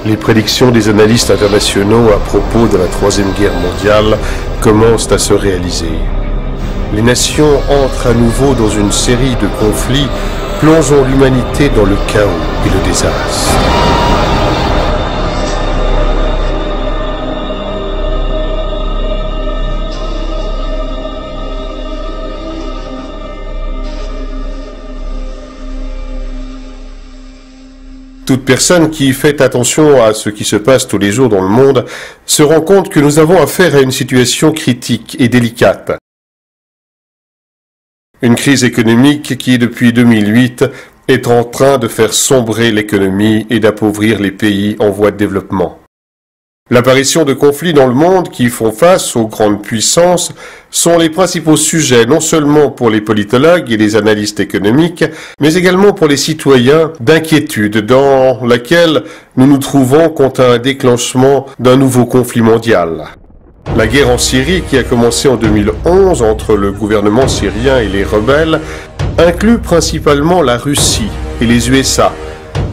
Les prédictions des analystes internationaux à propos de la Troisième Guerre mondiale commencent à se réaliser. Les nations entrent à nouveau dans une série de conflits plongeant l'humanité dans le chaos et le désastre. Toute personne qui fait attention à ce qui se passe tous les jours dans le monde se rend compte que nous avons affaire à une situation critique et délicate. Une crise économique qui, depuis 2008, est en train de faire sombrer l'économie et d'appauvrir les pays en voie de développement. L'apparition de conflits dans le monde qui font face aux grandes puissances sont les principaux sujets non seulement pour les politologues et les analystes économiques, mais également pour les citoyens d'inquiétude dans laquelle nous nous trouvons quant à un déclenchement d'un nouveau conflit mondial. La guerre en Syrie, qui a commencé en 2011 entre le gouvernement syrien et les rebelles, inclut principalement la Russie et les USA,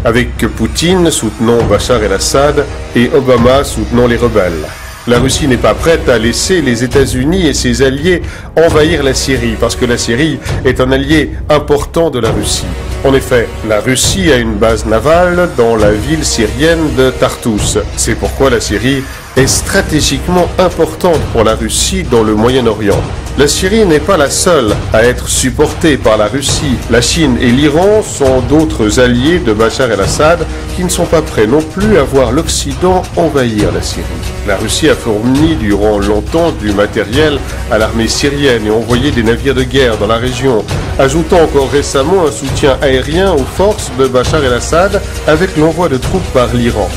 avec Poutine soutenant Bachar el-Assad et Obama soutenant les rebelles. La Russie n'est pas prête à laisser les États-Unis et ses alliés envahir la Syrie, parce que la Syrie est un allié important de la Russie. En effet, la Russie a une base navale dans la ville syrienne de Tartous. C'est pourquoi la Syrie est stratégiquement importante pour la Russie dans le Moyen-Orient. La Syrie n'est pas la seule à être supportée par la Russie. La Chine et l'Iran sont d'autres alliés de Bachar el-Assad qui ne sont pas prêts non plus à voir l'Occident envahir la Syrie. La Russie a fourni durant longtemps du matériel à l'armée syrienne et envoyé des navires de guerre dans la région, ajoutant encore récemment un soutien aérien aux forces de Bachar el-Assad avec l'envoi de troupes par l'Iran.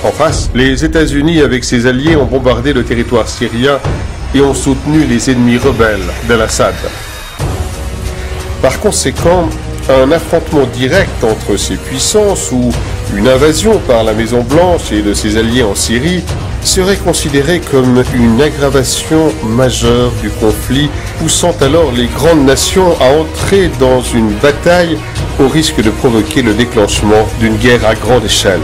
En face, les États-Unis avec ses alliés ont bombardé le territoire syrien et ont soutenu les ennemis rebelles d'Al-Assad. Par conséquent, un affrontement direct entre ces puissances ou une invasion par la Maison-Blanche et de ses alliés en Syrie serait considéré comme une aggravation majeure du conflit, poussant alors les grandes nations à entrer dans une bataille au risque de provoquer le déclenchement d'une guerre à grande échelle.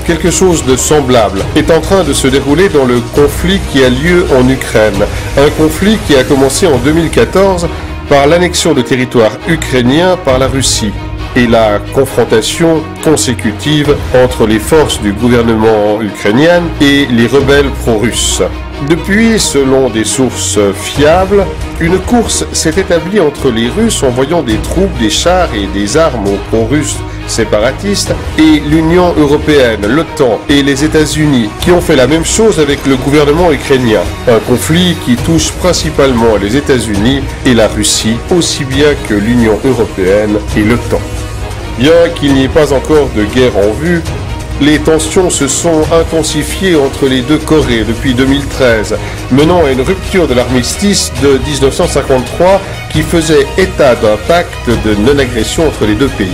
Quelque chose de semblable est en train de se dérouler dans le conflit qui a lieu en Ukraine. Un conflit qui a commencé en 2014 par l'annexion de territoires ukrainiens par la Russie et la confrontation consécutive entre les forces du gouvernement ukrainien et les rebelles pro-russes. Depuis, selon des sources fiables, une course s'est établie entre les Russes envoyant des troupes, des chars et des armes aux pro-russes séparatistes et l'Union européenne, l'OTAN et les États-Unis qui ont fait la même chose avec le gouvernement ukrainien. Un conflit qui touche principalement les États-Unis et la Russie, aussi bien que l'Union européenne et l'OTAN. Bien qu'il n'y ait pas encore de guerre en vue, les tensions se sont intensifiées entre les deux Corées depuis 2013, menant à une rupture de l'armistice de 1953 qui faisait état d'un pacte de non-agression entre les deux pays.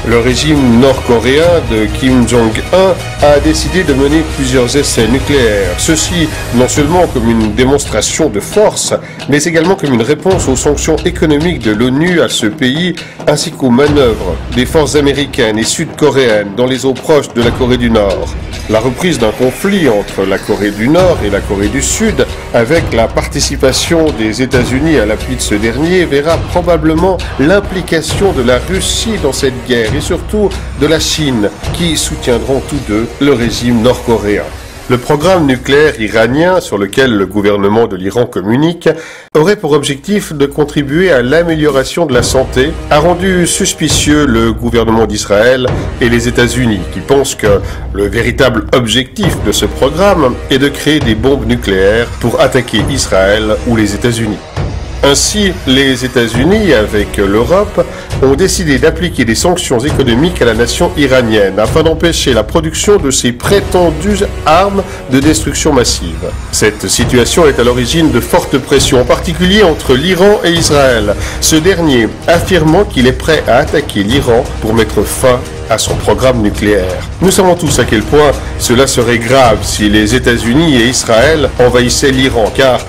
Le régime nord-coréen de Kim Jong-un a décidé de mener plusieurs essais nucléaires. Ceci non seulement comme une démonstration de force, mais également comme une réponse aux sanctions économiques de l'ONU à ce pays, ainsi qu'aux manœuvres des forces américaines et sud-coréennes dans les eaux proches de la Corée du Nord. La reprise d'un conflit entre la Corée du Nord et la Corée du Sud, avec la participation des États-Unis à l'appui de ce dernier, verra probablement l'implication de la Russie dans cette guerre et surtout de la Chine, qui soutiendront tous deux le régime nord-coréen. Le programme nucléaire iranien, sur lequel le gouvernement de l'Iran communique, aurait pour objectif de contribuer à l'amélioration de la santé, a rendu suspicieux le gouvernement d'Israël et les États-Unis, qui pensent que le véritable objectif de ce programme est de créer des bombes nucléaires pour attaquer Israël ou les États-Unis. Ainsi, les États-Unis, avec l'Europe, ont décidé d'appliquer des sanctions économiques à la nation iranienne afin d'empêcher la production de ces prétendues armes de destruction massive. Cette situation est à l'origine de fortes pressions, en particulier entre l'Iran et Israël, ce dernier affirmant qu'il est prêt à attaquer l'Iran pour mettre fin à son programme nucléaire. Nous savons tous à quel point cela serait grave si les États-Unis et Israël envahissaient l'Iran, car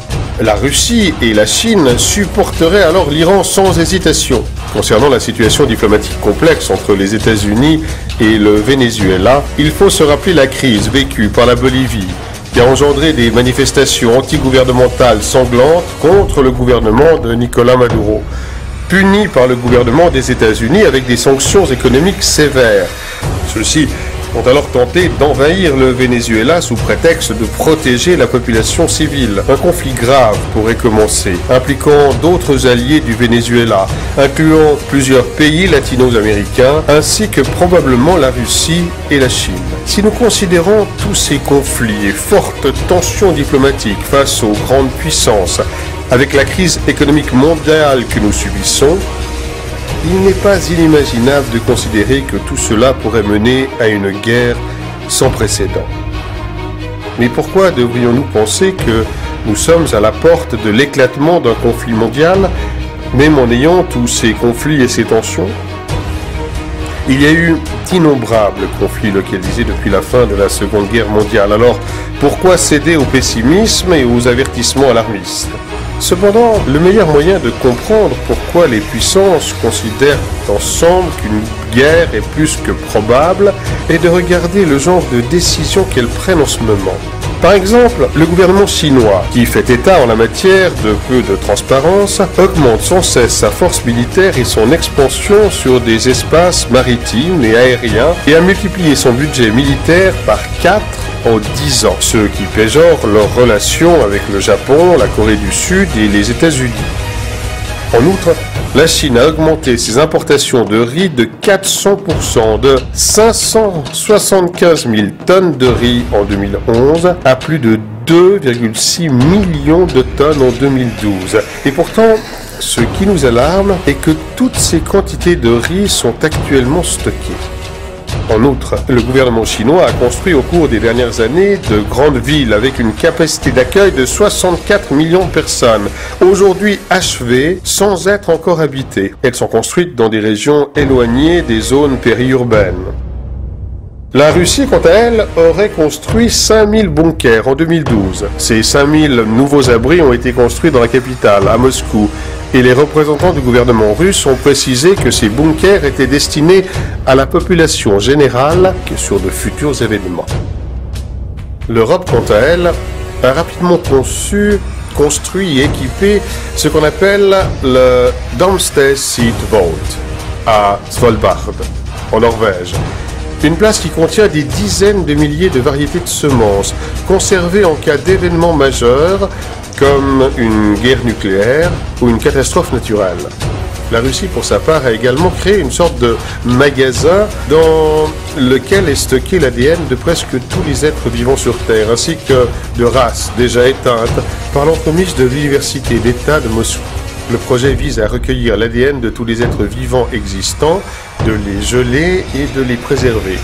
la Russie et la Chine supporteraient alors l'Iran sans hésitation. Concernant la situation diplomatique complexe entre les États-Unis et le Venezuela, il faut se rappeler la crise vécue par la Bolivie, qui a engendré des manifestations antigouvernementales sanglantes contre le gouvernement de Nicolás Maduro, puni par le gouvernement des États-Unis avec des sanctions économiques sévères. Ceux-ci ont alors tenté d'envahir le Venezuela sous prétexte de protéger la population civile. Un conflit grave pourrait commencer, impliquant d'autres alliés du Venezuela, incluant plusieurs pays latino-américains, ainsi que probablement la Russie et la Chine. Si nous considérons tous ces conflits et fortes tensions diplomatiques face aux grandes puissances, avec la crise économique mondiale que nous subissons, il n'est pas inimaginable de considérer que tout cela pourrait mener à une guerre sans précédent. Mais pourquoi devrions-nous penser que nous sommes à la porte de l'éclatement d'un conflit mondial, même en ayant tous ces conflits et ces tensions? Il y a eu d'innombrables conflits localisés depuis la fin de la Seconde Guerre mondiale. Alors, pourquoi céder au pessimisme et aux avertissements alarmistes? Cependant, le meilleur moyen de comprendre pourquoi les puissances considèrent ensemble qu'une guerre est plus que probable est de regarder le genre de décisions qu'elles prennent en ce moment. Par exemple, le gouvernement chinois, qui fait état en la matière de peu de transparence, augmente sans cesse sa force militaire et son expansion sur des espaces maritimes et aériens et a multiplié son budget militaire par 4 en 10 ans, ce qui péjore leurs relations avec le Japon, la Corée du Sud et les États-Unis. En outre, la Chine a augmenté ses importations de riz de 400%, de 575 000 tonnes de riz en 2011 à plus de 2,6 millions de tonnes en 2012. Et pourtant, ce qui nous alarme est que toutes ces quantités de riz sont actuellement stockées. En outre, le gouvernement chinois a construit au cours des dernières années de grandes villes avec une capacité d'accueil de 64 millions de personnes, aujourd'hui achevées sans être encore habitées. Elles sont construites dans des régions éloignées des zones périurbaines. La Russie, quant à elle, aurait construit 5000 bunkers en 2012. Ces 5000 nouveaux abris ont été construits dans la capitale, à Moscou, et les représentants du gouvernement russe ont précisé que ces bunkers étaient destinés à la population générale que sur de futurs événements. L'Europe, quant à elle, a rapidement construit et équipé ce qu'on appelle le Domesday Seed Vault à Svalbard, en Norvège. Une place qui contient des dizaines de milliers de variétés de semences, conservées en cas d'événements majeurs, comme une guerre nucléaire ou une catastrophe naturelle. La Russie, pour sa part, a également créé une sorte de magasin dans lequel est stocké l'ADN de presque tous les êtres vivants sur Terre, ainsi que de races déjà éteintes par l'entremise de l'Université d'État de Moscou. Le projet vise à recueillir l'ADN de tous les êtres vivants existants, de les geler et de les préserver.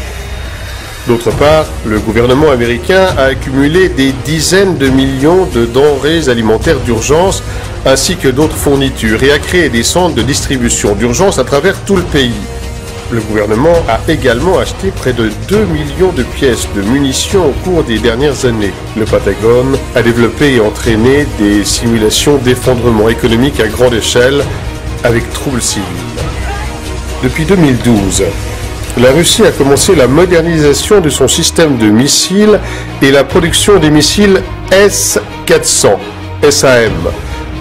D'autre part, le gouvernement américain a accumulé des dizaines de millions de denrées alimentaires d'urgence ainsi que d'autres fournitures et a créé des centres de distribution d'urgence à travers tout le pays. Le gouvernement a également acheté près de 2 millions de pièces de munitions au cours des dernières années. Le Pentagone a développé et entraîné des simulations d'effondrement économique à grande échelle avec troubles civils. Depuis 2012, la Russie a commencé la modernisation de son système de missiles et la production des missiles S-400, SAM,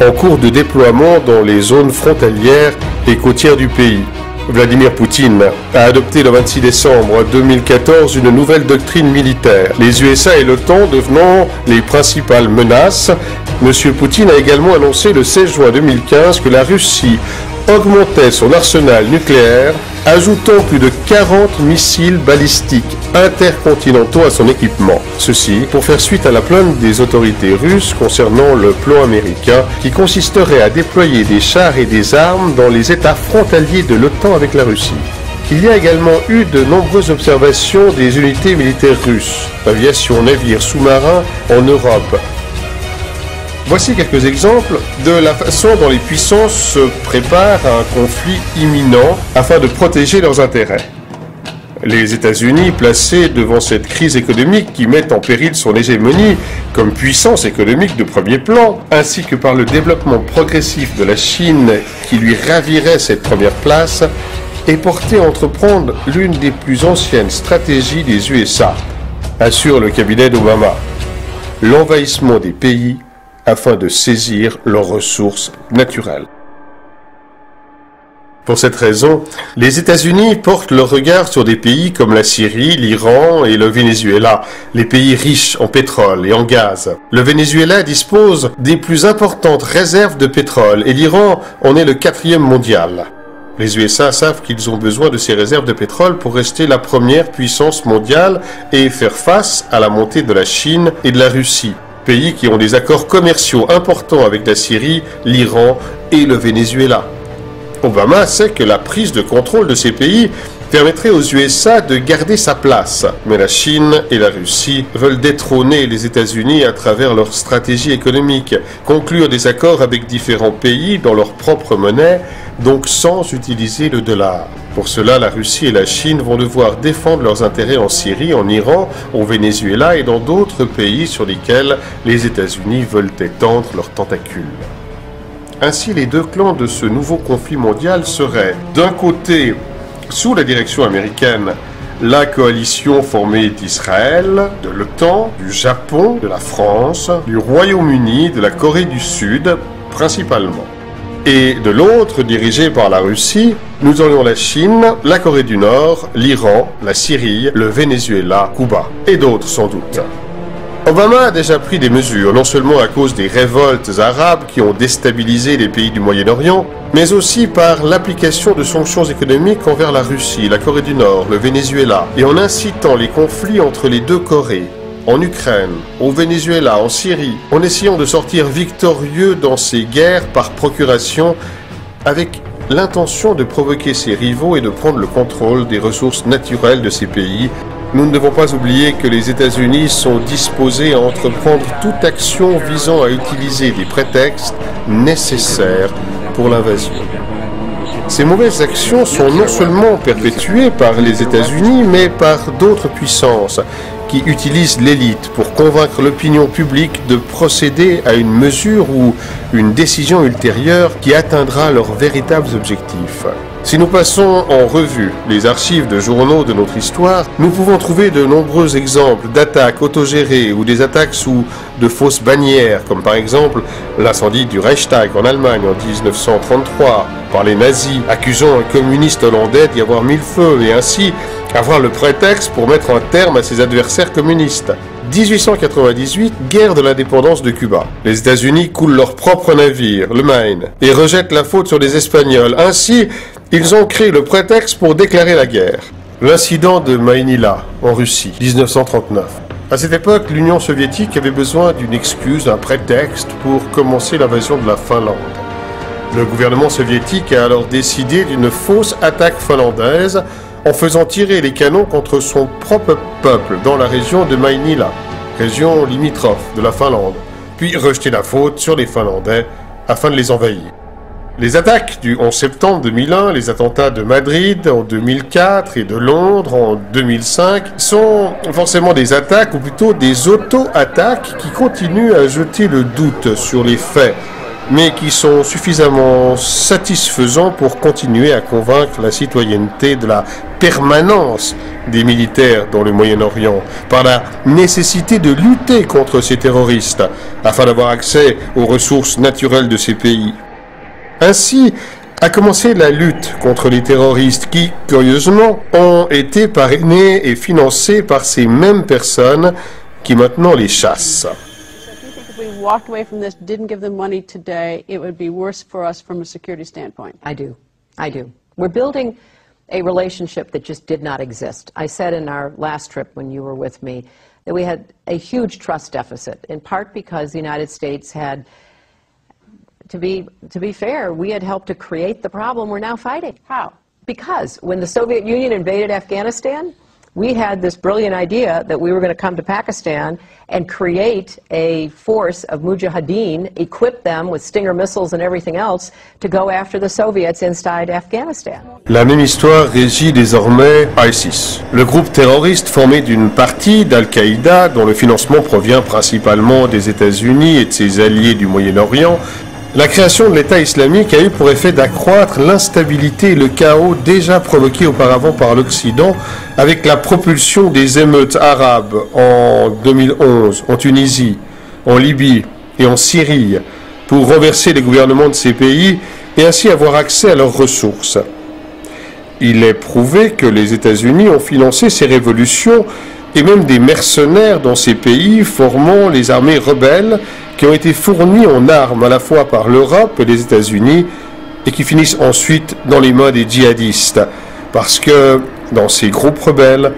en cours de déploiement dans les zones frontalières et côtières du pays. Vladimir Poutine a adopté le 26 décembre 2014 une nouvelle doctrine militaire. Les USA et l'OTAN devenant les principales menaces, M. Poutine a également annoncé le 16 juin 2015 que la Russie augmentait son arsenal nucléaire, ajoutant plus de 40 missiles balistiques intercontinentaux à son équipement. Ceci pour faire suite à la plainte des autorités russes concernant le plan américain qui consisterait à déployer des chars et des armes dans les États frontaliers de l'OTAN avec la Russie. Il y a également eu de nombreuses observations des unités militaires russes, aviation, navires, sous-marins en Europe. Voici quelques exemples de la façon dont les puissances se préparent à un conflit imminent afin de protéger leurs intérêts. Les États-Unis, placés devant cette crise économique qui met en péril son hégémonie comme puissance économique de premier plan, ainsi que par le développement progressif de la Chine qui lui ravirait cette première place, est porté à entreprendre l'une des plus anciennes stratégies des USA, assure le cabinet d'Obama, l'envahissement des pays afin de saisir leurs ressources naturelles. Pour cette raison, les États-Unis portent leur regard sur des pays comme la Syrie, l'Iran et le Venezuela, les pays riches en pétrole et en gaz. Le Venezuela dispose des plus importantes réserves de pétrole et l'Iran en est le 4e mondial. Les USA savent qu'ils ont besoin de ces réserves de pétrole pour rester la première puissance mondiale et faire face à la montée de la Chine et de la Russie, pays qui ont des accords commerciaux importants avec la Syrie, l'Iran et le Venezuela. Obama sait que la prise de contrôle de ces pays permettrait aux USA de garder sa place. Mais la Chine et la Russie veulent détrôner les États-Unis à travers leur stratégie économique, conclure des accords avec différents pays dans leur propre monnaie, donc sans utiliser le dollar. Pour cela, la Russie et la Chine vont devoir défendre leurs intérêts en Syrie, en Iran, au Venezuela et dans d'autres pays sur lesquels les États-Unis veulent étendre leurs tentacules. Ainsi, les deux clans de ce nouveau conflit mondial seraient, d'un côté, sous la direction américaine, la coalition formée d'Israël, de l'OTAN, du Japon, de la France, du Royaume-Uni, de la Corée du Sud, principalement. Et de l'autre, dirigée par la Russie, nous aurions la Chine, la Corée du Nord, l'Iran, la Syrie, le Venezuela, Cuba, et d'autres sans doute. Obama a déjà pris des mesures, non seulement à cause des révoltes arabes qui ont déstabilisé les pays du Moyen-Orient, mais aussi par l'application de sanctions économiques envers la Russie, la Corée du Nord, le Venezuela, et en incitant les conflits entre les deux Corées, en Ukraine, au Venezuela, en Syrie, en essayant de sortir victorieux dans ces guerres par procuration, avec l'intention de provoquer ses rivaux et de prendre le contrôle des ressources naturelles de ces pays. Nous ne devons pas oublier que les États-Unis sont disposés à entreprendre toute action visant à utiliser des prétextes nécessaires pour l'invasion. Ces mauvaises actions sont non seulement perpétuées par les États-Unis, mais par d'autres puissances qui utilisent l'élite pour convaincre l'opinion publique de procéder à une mesure ou une décision ultérieure qui atteindra leurs véritables objectifs. Si nous passons en revue les archives de journaux de notre histoire, nous pouvons trouver de nombreux exemples d'attaques autogérées ou des attaques sous de fausses bannières, comme par exemple l'incendie du Reichstag en Allemagne en 1933 par les nazis, accusant un communiste hollandais d'y avoir mis le feu et ainsi avoir le prétexte pour mettre un terme à ses adversaires communistes. 1898, guerre de l'indépendance de Cuba. Les États-Unis coulent leur propre navire, le Maine, et rejettent la faute sur les Espagnols. Ainsi, ils ont créé le prétexte pour déclarer la guerre. L'incident de Maïnila, en Russie, 1939. À cette époque, l'Union soviétique avait besoin d'une excuse, d'un prétexte pour commencer l'invasion de la Finlande. Le gouvernement soviétique a alors décidé d'une fausse attaque finlandaise en faisant tirer les canons contre son propre peuple dans la région de Maïnila, région limitrophe de la Finlande, puis rejeter la faute sur les Finlandais afin de les envahir. Les attaques du 11 septembre 2001, les attentats de Madrid en 2004 et de Londres en 2005 sont forcément des attaques, ou plutôt des auto-attaques qui continuent à jeter le doute sur les faits, mais qui sont suffisamment satisfaisants pour continuer à convaincre la citoyenneté de la permanence des militaires dans le Moyen-Orient, par la nécessité de lutter contre ces terroristes, afin d'avoir accès aux ressources naturelles de ces pays. Ainsi a commencé la lutte contre les terroristes qui, curieusement, ont été parrainés et financés par ces mêmes personnes qui maintenant les chassent. Walked away from this, didn't give them money today, it would be worse for us from a security standpoint. I do. We're building a relationship that just did not exist. I said in our last trip when you were with me that we had a huge trust deficit, in part because the United States had, to be fair, we had helped to create the problem we're now fighting. How? Because when the Soviet Union invaded Afghanistan, we had this brilliant idea that we were going to come to Pakistan and create a force of mujahideen, equip them with Stinger missiles and everything else to go after the Soviets inside Afghanistan. La même histoire régit désormais ISIS, le groupe terroriste formé d'une partie d'Al-Qaïda dont le financement provient principalement des États-Unis et de ses alliés du Moyen-Orient. La création de l'État islamique a eu pour effet d'accroître l'instabilité et le chaos déjà provoqués auparavant par l'Occident avec la propulsion des émeutes arabes en 2011 en Tunisie, en Libye et en Syrie pour renverser les gouvernements de ces pays et ainsi avoir accès à leurs ressources. Il est prouvé que les États-Unis ont financé ces révolutions et même des mercenaires dans ces pays formant les armées rebelles qui ont été fournis en armes à la fois par l'Europe et les États-Unis et qui finissent ensuite dans les mains des djihadistes. Parce que dans ces groupes rebelles,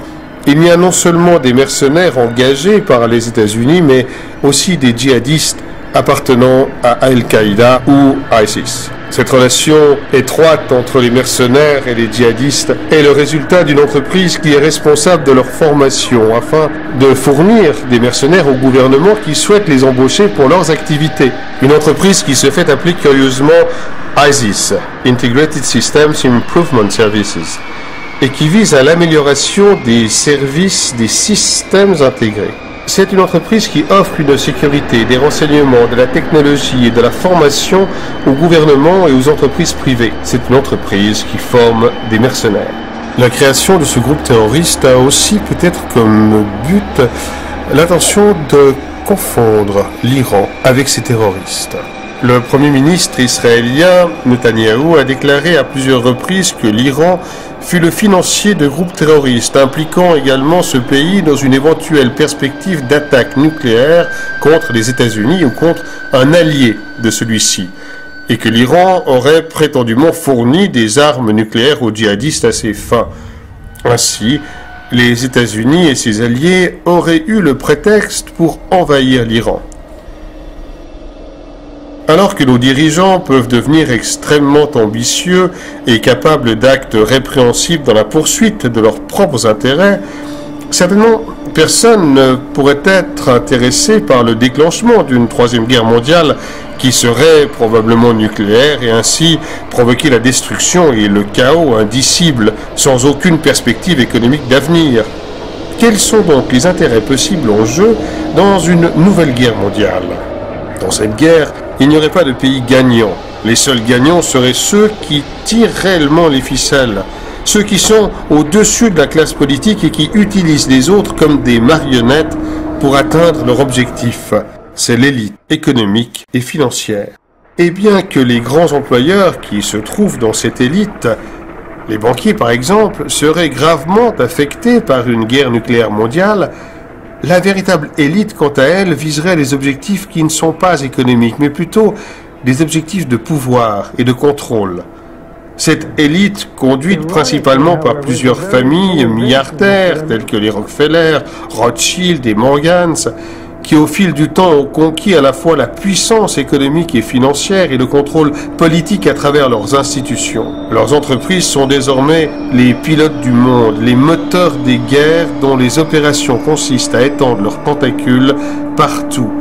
il y a non seulement des mercenaires engagés par les États-Unis, mais aussi des djihadistes appartenant à Al-Qaïda ou ISIS. Cette relation étroite entre les mercenaires et les djihadistes est le résultat d'une entreprise qui est responsable de leur formation afin de fournir des mercenaires au gouvernement qui souhaite les embaucher pour leurs activités. Une entreprise qui se fait appeler curieusement ISIS, Integrated Systems Improvement Services, et qui vise à l'amélioration des services des systèmes intégrés. C'est une entreprise qui offre une sécurité, des renseignements, de la technologie et de la formation au gouvernement et aux entreprises privées. C'est une entreprise qui forme des mercenaires. La création de ce groupe terroriste a aussi peut-être comme but l'intention de confondre l'Iran avec ses terroristes. Le Premier ministre israélien Netanyahou a déclaré à plusieurs reprises que l'Iran fut le financier de groupes terroristes, impliquant également ce pays dans une éventuelle perspective d'attaque nucléaire contre les États-Unis ou contre un allié de celui-ci, et que l'Iran aurait prétendument fourni des armes nucléaires aux djihadistes à ses fins. Ainsi, les États-Unis et ses alliés auraient eu le prétexte pour envahir l'Iran. Alors que nos dirigeants peuvent devenir extrêmement ambitieux et capables d'actes répréhensibles dans la poursuite de leurs propres intérêts, certainement personne ne pourrait être intéressé par le déclenchement d'une troisième guerre mondiale qui serait probablement nucléaire et ainsi provoquer la destruction et le chaos indicible sans aucune perspective économique d'avenir. Quels sont donc les intérêts possibles en jeu dans une nouvelle guerre mondiale ? Dans cette guerre, il n'y aurait pas de pays gagnants. Les seuls gagnants seraient ceux qui tirent réellement les ficelles, ceux qui sont au-dessus de la classe politique et qui utilisent les autres comme des marionnettes pour atteindre leur objectif. C'est l'élite économique et financière. Et bien que les grands employeurs qui se trouvent dans cette élite, les banquiers par exemple, seraient gravement affectés par une guerre nucléaire mondiale, la véritable élite, quant à elle, viserait les objectifs qui ne sont pas économiques, mais plutôt des objectifs de pouvoir et de contrôle. Cette élite, conduite principalement par plusieurs familles milliardaires, telles que les Rockefeller, Rothschild et Morgans, qui au fil du temps ont conquis à la fois la puissance économique et financière et le contrôle politique à travers leurs institutions. Leurs entreprises sont désormais les pilotes du monde, les moteurs des guerres dont les opérations consistent à étendre leurs tentacules partout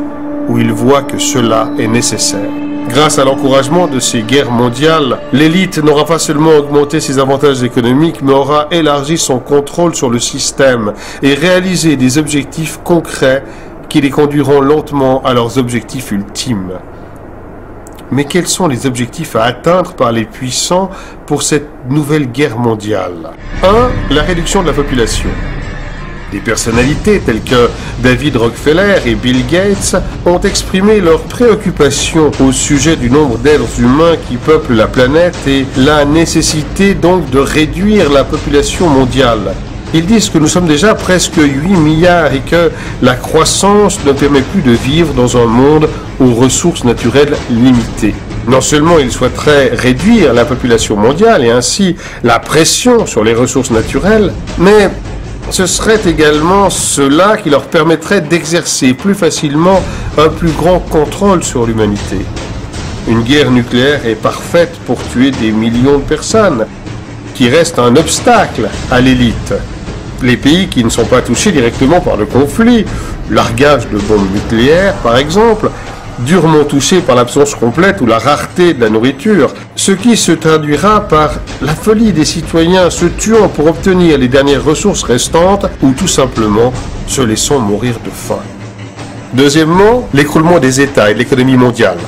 où ils voient que cela est nécessaire. Grâce à l'encouragement de ces guerres mondiales, l'élite n'aura pas seulement augmenté ses avantages économiques, mais aura élargi son contrôle sur le système et réalisé des objectifs concrets qui les conduiront lentement à leurs objectifs ultimes. Mais quels sont les objectifs à atteindre par les puissants pour cette nouvelle guerre mondiale ? 1. La réduction de la population. Des personnalités telles que David Rockefeller et Bill Gates ont exprimé leur préoccupation au sujet du nombre d'êtres humains qui peuplent la planète et la nécessité donc de réduire la population mondiale. Ils disent que nous sommes déjà presque 8 milliards et que la croissance ne permet plus de vivre dans un monde aux ressources naturelles limitées. Non seulement ils souhaiteraient réduire la population mondiale et ainsi la pression sur les ressources naturelles, mais ce serait également cela qui leur permettrait d'exercer plus facilement un plus grand contrôle sur l'humanité. Une guerre nucléaire est parfaite pour tuer des millions de personnes, qui reste un obstacle à l'élite. Les pays qui ne sont pas touchés directement par le conflit, largage de bombes nucléaires par exemple, durement touchés par l'absence complète ou la rareté de la nourriture, ce qui se traduira par la folie des citoyens se tuant pour obtenir les dernières ressources restantes ou tout simplement se laissant mourir de faim. Deuxièmement, l'écroulement des États et de l'économie mondiale.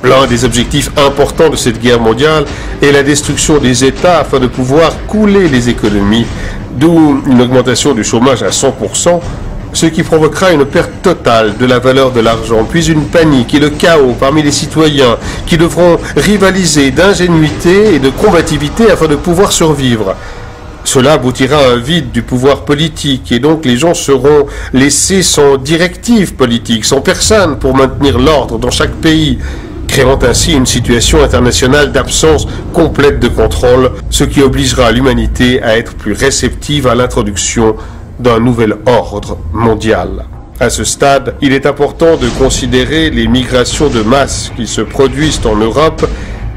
L'un des objectifs importants de cette guerre mondiale est la destruction des États afin de pouvoir couler les économies, d'où une augmentation du chômage à 100%, ce qui provoquera une perte totale de la valeur de l'argent, puis une panique et le chaos parmi les citoyens qui devront rivaliser d'ingénuité et de combativité afin de pouvoir survivre. Cela aboutira à un vide du pouvoir politique et donc les gens seront laissés sans directive politique, sans personne pour maintenir l'ordre dans chaque pays, créant ainsi une situation internationale d'absence complète de contrôle, ce qui obligera l'humanité à être plus réceptive à l'introduction d'un nouvel ordre mondial. À ce stade, il est important de considérer les migrations de masse qui se produisent en Europe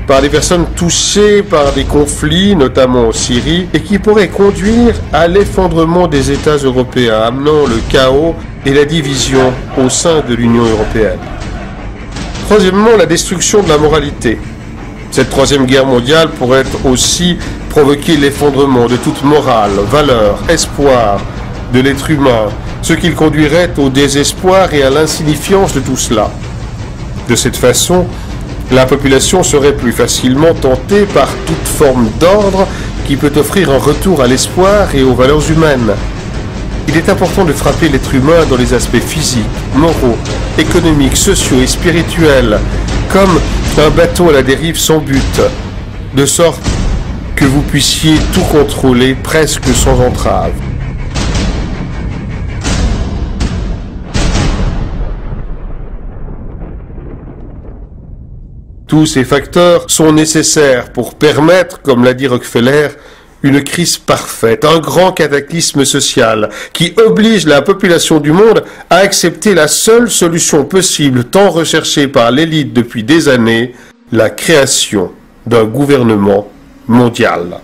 par des personnes touchées par des conflits, notamment en Syrie, et qui pourraient conduire à l'effondrement des États européens, amenant le chaos et la division au sein de l'Union européenne. Troisièmement, la destruction de la moralité. Cette troisième guerre mondiale pourrait aussi provoquer l'effondrement de toute morale, valeur, espoir de l'être humain, ce qui le conduirait au désespoir et à l'insignifiance de tout cela. De cette façon, la population serait plus facilement tentée par toute forme d'ordre qui peut offrir un retour à l'espoir et aux valeurs humaines. Il est important de frapper l'être humain dans les aspects physiques, moraux, économiques, sociaux et spirituels, comme un bateau à la dérive sans but, de sorte que vous puissiez tout contrôler presque sans entrave. Tous ces facteurs sont nécessaires pour permettre, comme l'a dit Rockefeller, une crise parfaite, un grand cataclysme social qui oblige la population du monde à accepter la seule solution possible tant recherchée par l'élite depuis des années, la création d'un gouvernement mondial.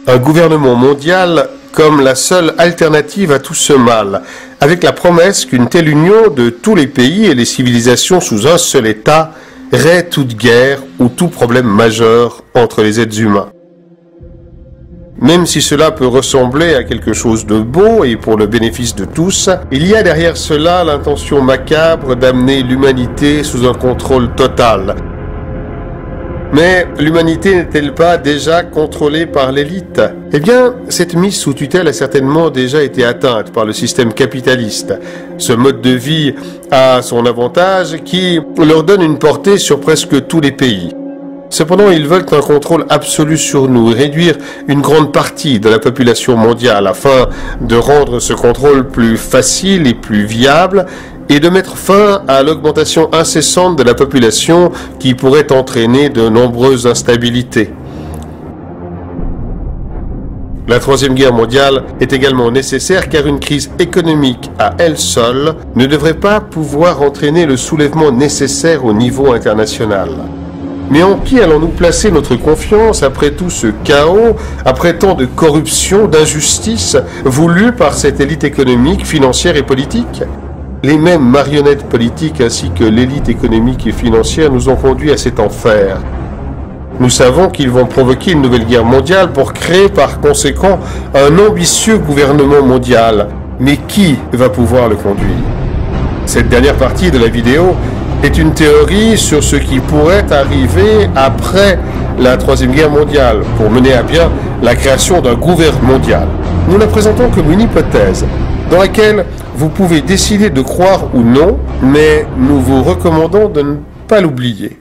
Un gouvernement mondial comme la seule alternative à tout ce mal, avec la promesse qu'une telle union de tous les pays et les civilisations sous un seul État raie toute guerre ou tout problème majeur entre les êtres humains. Même si cela peut ressembler à quelque chose de beau et pour le bénéfice de tous, il y a derrière cela l'intention macabre d'amener l'humanité sous un contrôle total. Mais l'humanité n'est-elle pas déjà contrôlée par l'élite? Eh bien, cette mise sous tutelle a certainement déjà été atteinte par le système capitaliste. Ce mode de vie a son avantage qui leur donne une portée sur presque tous les pays. Cependant, ils veulent un contrôle absolu sur nous et réduire une grande partie de la population mondiale afin de rendre ce contrôle plus facile et plus viable et de mettre fin à l'augmentation incessante de la population qui pourrait entraîner de nombreuses instabilités. La Troisième Guerre mondiale est également nécessaire car une crise économique à elle seule ne devrait pas pouvoir entraîner le soulèvement nécessaire au niveau international. Mais en qui allons-nous placer notre confiance après tout ce chaos, après tant de corruption, d'injustice voulue par cette élite économique, financière et politique? Les mêmes marionnettes politiques ainsi que l'élite économique et financière nous ont conduits à cet enfer. Nous savons qu'ils vont provoquer une nouvelle guerre mondiale pour créer par conséquent un ambitieux gouvernement mondial. Mais qui va pouvoir le conduire? Cette dernière partie de la vidéo est une théorie sur ce qui pourrait arriver après la Troisième Guerre mondiale pour mener à bien la création d'un gouvernement mondial. Nous la présentons comme une hypothèse dans laquelle vous pouvez décider de croire ou non, mais nous vous recommandons de ne pas l'oublier.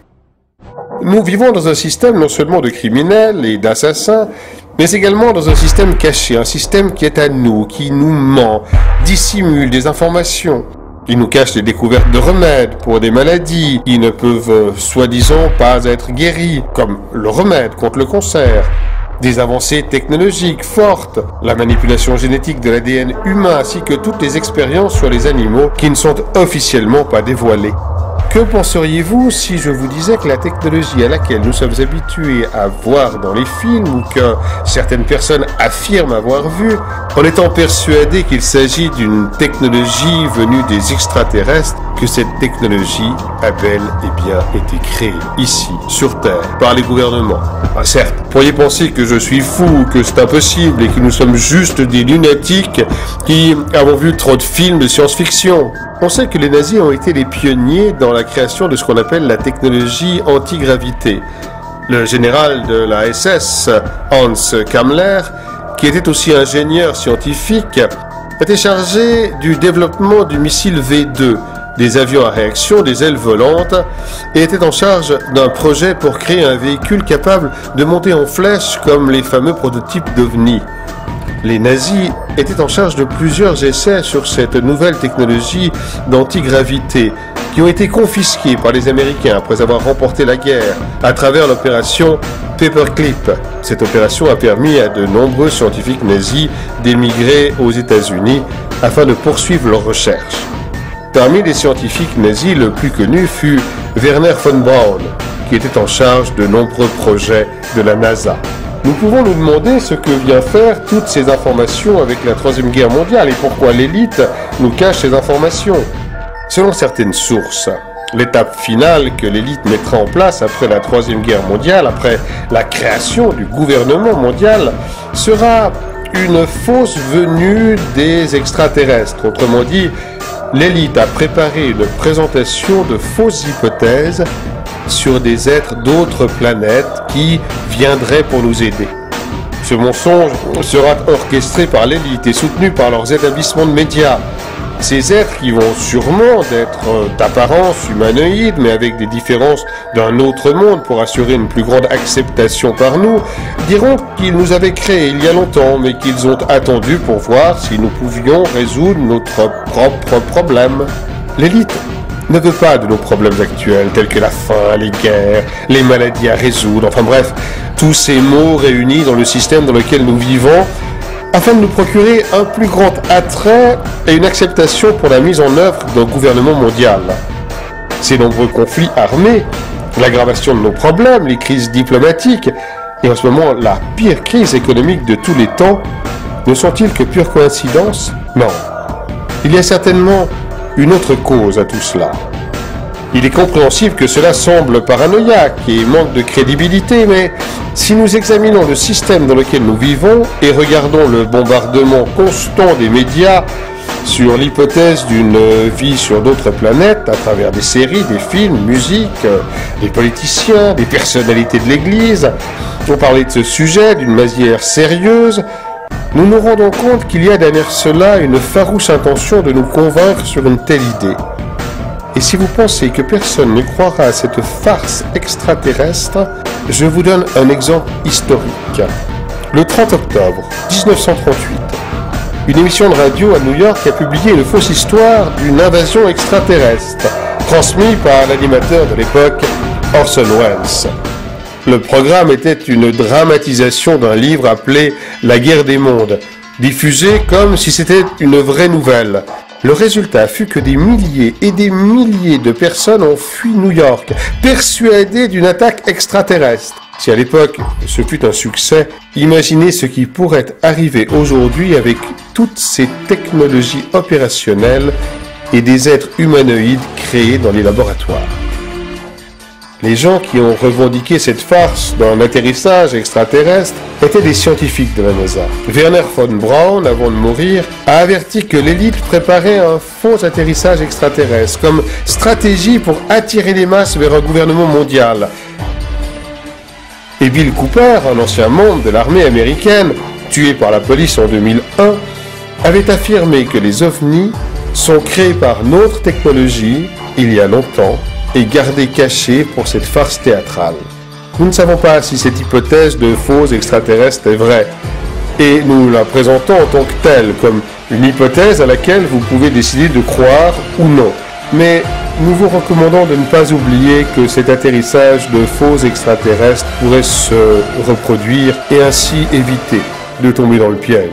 Nous vivons dans un système non seulement de criminels et d'assassins, mais également dans un système caché, un système qui est à nous, qui nous ment, dissimule des informations. Il nous cache les découvertes de remèdes pour des maladies qui ne peuvent soi-disant pas être guéries, comme le remède contre le cancer. Des avancées technologiques fortes, la manipulation génétique de l'ADN humain ainsi que toutes les expériences sur les animaux qui ne sont officiellement pas dévoilées. Que penseriez-vous si je vous disais que la technologie à laquelle nous sommes habitués à voir dans les films ou que certaines personnes affirment avoir vu, en étant persuadées qu'il s'agit d'une technologie venue des extraterrestres, que cette technologie a bel et bien été créée ici, sur Terre, par les gouvernements? Certes, vous pourriez penser que je suis fou, que c'est impossible et que nous sommes juste des lunatiques qui avons vu trop de films de science-fiction. On sait que les nazis ont été les pionniers dans la création de ce qu'on appelle la technologie antigravité. Le général de la SS, Hans Kammler, qui était aussi ingénieur scientifique, était chargé du développement du missile V2, des avions à réaction, des ailes volantes, et était en charge d'un projet pour créer un véhicule capable de monter en flèche comme les fameux prototypes d'OVNI. Les nazis étaient en charge de plusieurs essais sur cette nouvelle technologie d'antigravité qui ont été confisqués par les Américains après avoir remporté la guerre à travers l'opération Paperclip. Cette opération a permis à de nombreux scientifiques nazis d'émigrer aux États-Unis afin de poursuivre leurs recherches. Parmi les scientifiques nazis, le plus connu fut Wernher von Braun, qui était en charge de nombreux projets de la NASA. Nous pouvons nous demander ce que vient faire toutes ces informations avec la Troisième Guerre mondiale et pourquoi l'élite nous cache ces informations. Selon certaines sources, l'étape finale que l'élite mettra en place après la Troisième Guerre mondiale, après la création du gouvernement mondial, sera une fausse venue des extraterrestres. Autrement dit, l'élite a préparé une présentation de fausses hypothèses sur des êtres d'autres planètes qui viendraient pour nous aider. Ce mensonge sera orchestré par l'élite et soutenu par leurs établissements de médias. Ces êtres, qui vont sûrement être d'apparence humanoïde, mais avec des différences d'un autre monde pour assurer une plus grande acceptation par nous, diront qu'ils nous avaient créés il y a longtemps, mais qu'ils ont attendu pour voir si nous pouvions résoudre notre propre problème. L'élite ne veut pas de nos problèmes actuels, tels que la faim, les guerres, les maladies à résoudre, enfin bref, tous ces maux réunis dans le système dans lequel nous vivons, afin de nous procurer un plus grand attrait et une acceptation pour la mise en œuvre d'un gouvernement mondial. Ces nombreux conflits armés, l'aggravation de nos problèmes, les crises diplomatiques, et en ce moment la pire crise économique de tous les temps, ne sont-ils que pure coïncidence? Non. Il y a certainement une autre cause à tout cela. Il est compréhensible que cela semble paranoïaque et manque de crédibilité, mais si nous examinons le système dans lequel nous vivons et regardons le bombardement constant des médias sur l'hypothèse d'une vie sur d'autres planètes à travers des séries, des films, musique, des politiciens, des personnalités de l'Église, pour parler de ce sujet d'une manière sérieuse, nous nous rendons compte qu'il y a derrière cela une farouche intention de nous convaincre sur une telle idée. Et si vous pensez que personne ne croira à cette farce extraterrestre, je vous donne un exemple historique. Le 30 octobre 1938, une émission de radio à New York a publié une fausse histoire d'une invasion extraterrestre, transmise par l'animateur de l'époque, Orson Welles. Le programme était une dramatisation d'un livre appelé « La guerre des mondes », diffusé comme si c'était une vraie nouvelle. Le résultat fut que des milliers et des milliers de personnes ont fui New York, persuadées d'une attaque extraterrestre. Si à l'époque ce fut un succès, imaginez ce qui pourrait arriver aujourd'hui avec toutes ces technologies opérationnelles et des êtres humanoïdes créés dans les laboratoires. Les gens qui ont revendiqué cette farce d'un atterrissage extraterrestre étaient des scientifiques de la NASA. Wernher von Braun, avant de mourir, a averti que l'élite préparait un faux atterrissage extraterrestre comme stratégie pour attirer les masses vers un gouvernement mondial. Et Bill Cooper, un ancien membre de l'armée américaine, tué par la police en 2001, avait affirmé que les ovnis sont créés par notre technologie, il y a longtemps, et gardés cachés pour cette farce théâtrale. Nous ne savons pas si cette hypothèse de faux extraterrestres est vraie, et nous la présentons en tant que telle, comme une hypothèse à laquelle vous pouvez décider de croire ou non. Mais nous vous recommandons de ne pas oublier que cet atterrissage de faux extraterrestres pourrait se reproduire et ainsi éviter de tomber dans le piège.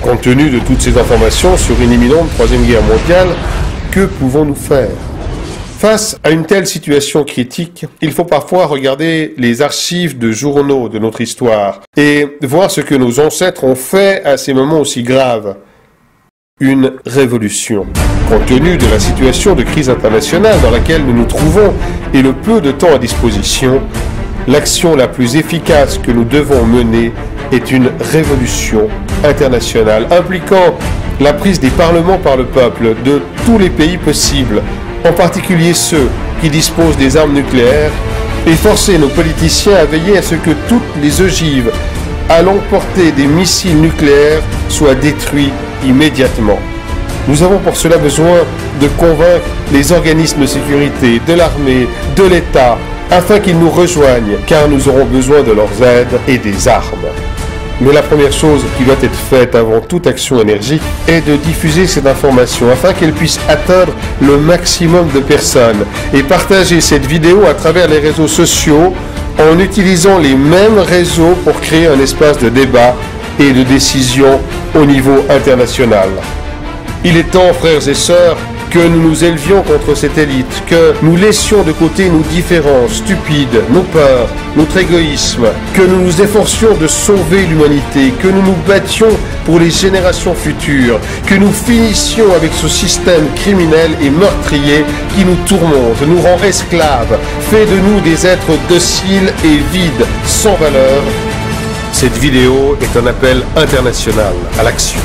Compte tenu de toutes ces informations sur une imminente troisième guerre mondiale, que pouvons-nous faire? Face à une telle situation critique, il faut parfois regarder les archives de journaux de notre histoire et voir ce que nos ancêtres ont fait à ces moments aussi graves. Une révolution. Compte tenu de la situation de crise internationale dans laquelle nous nous trouvons et le peu de temps à disposition, l'action la plus efficace que nous devons mener est une révolution internationale impliquant la prise des parlements par le peuple de tous les pays possibles, en particulier ceux qui disposent des armes nucléaires, et forcer nos politiciens à veiller à ce que toutes les ogives allant porter des missiles nucléaires soient détruits immédiatement. Nous avons pour cela besoin de convaincre les organismes de sécurité, de l'armée, de l'État, afin qu'ils nous rejoignent, car nous aurons besoin de leurs aides et des armes. Mais la première chose qui doit être faite avant toute action énergique est de diffuser cette information afin qu'elle puisse atteindre le maximum de personnes et partager cette vidéo à travers les réseaux sociaux en utilisant les mêmes réseaux pour créer un espace de débat et de décision au niveau international. Il est temps, frères et sœurs, que nous nous élevions contre cette élite, que nous laissions de côté nos différences stupides, nos peurs, notre égoïsme, que nous nous efforcions de sauver l'humanité, que nous nous battions pour les générations futures, que nous finissions avec ce système criminel et meurtrier qui nous tourmente, nous rend esclaves, fait de nous des êtres dociles et vides, sans valeur. Cette vidéo est un appel international à l'action.